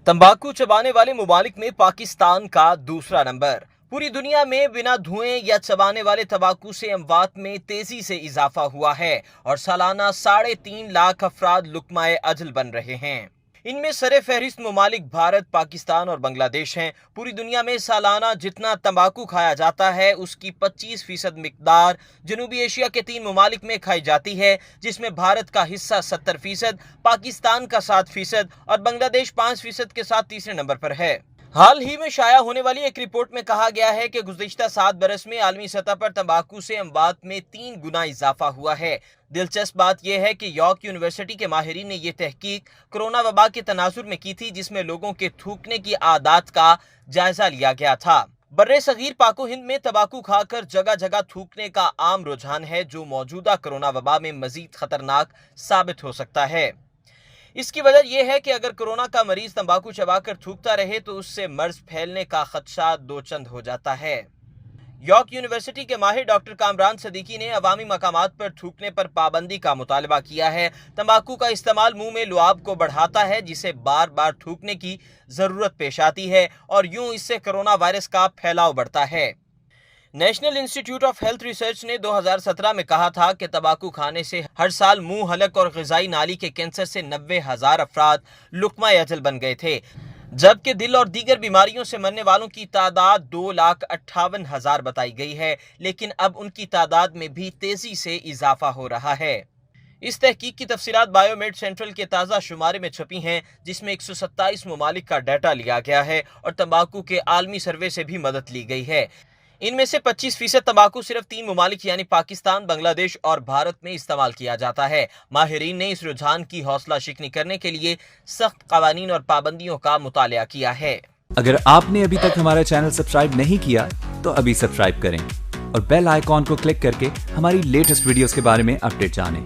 तंबाकू चबाने वाले मुमालिक में पाकिस्तान का दूसरा नंबर। पूरी दुनिया में बिना धुएं या चबाने वाले तंबाकू से अमवात में तेजी से इजाफा हुआ है और सालाना 3.5 लाख अफराद लुक्माए अजल बन रहे हैं। इनमें सरे फहरिस्त मुमालिक भारत, पाकिस्तान और बांग्लादेश हैं। पूरी दुनिया में सालाना जितना तंबाकू खाया जाता है उसकी 25% मिकदार जनूबी एशिया के 3 मुमालिक में खाई जाती है, जिसमें भारत का हिस्सा 70%, पाकिस्तान का 7% और बांग्लादेश 5% के साथ तीसरे नंबर पर है। हाल ही में शाया होने वाली एक रिपोर्ट में कहा गया है कि गुज़िश्ता 7 बरस में आलमी सतह पर तंबाकू से अमवात में 3 गुना इजाफा हुआ है। दिलचस्प बात यह है कि यॉर्क यूनिवर्सिटी के माहिरीन ने यह तहकीक कोरोना वबा के तनाजुर में की थी, जिसमें लोगों के थूकने की आदत का जायजा लिया गया था। बर्रे सगीर पाको हिंद में तंबाकू खाकर जगह जगह थूकने का आम रुझान है, जो मौजूदा कोरोना वबा में मजीद खतरनाक साबित हो सकता है। इसकी वजह यह है कि अगर कोरोना का मरीज तंबाकू चबाकर थूकता रहे तो उससे मर्ज फैलने का खदशा दो चंद हो जाता है। यॉर्क यूनिवर्सिटी के माहिर डॉक्टर कामरान सदीकी ने अवामी मकामात पर थूकने पर पाबंदी का मुतालबा किया है। तंबाकू का इस्तेमाल मुंह में लुआब को बढ़ाता है, जिसे बार बार थूकने की जरूरत पेश आती है और यूं इससे कोरोना वायरस का फैलाव बढ़ता है। National institute of health research ने 2017 में कहा था कि तंबाकू खाने से हर साल मुंह, हलक और ग़िज़ाई नाली के कैंसर से 90,000 अफराद लुक्मा अजल बन गए थे, जबकि दिल और दीगर बीमारियों से मरने वालों की तादाद 2,58,000 बताई गई है, लेकिन अब उनकी तादाद में भी तेजी से इजाफा हो रहा है। इस तहकीक की तफसीलात बायोमेड सेंट्रल के ताज़ा शुमारे में छपी हैं, जिसमें 127 मुमालिक का डाटा लिया गया है और तंबाकू के आलमी सर्वे से भी मदद ली गई है। इनमें से 25% तंबाकू सिर्फ 3 मुमालिक यानी पाकिस्तान, बांग्लादेश और भारत में इस्तेमाल किया जाता है। माहिरीन ने इस रुझान की हौसला शिकनी करने के लिए सख्त कवानीन और पाबंदियों का मुतालिया किया है। अगर आपने अभी तक हमारा चैनल सब्सक्राइब नहीं किया तो अभी सब्सक्राइब करें और बेल आइकॉन को क्लिक करके हमारी लेटेस्ट वीडियोस के बारे में अपडेट जानें।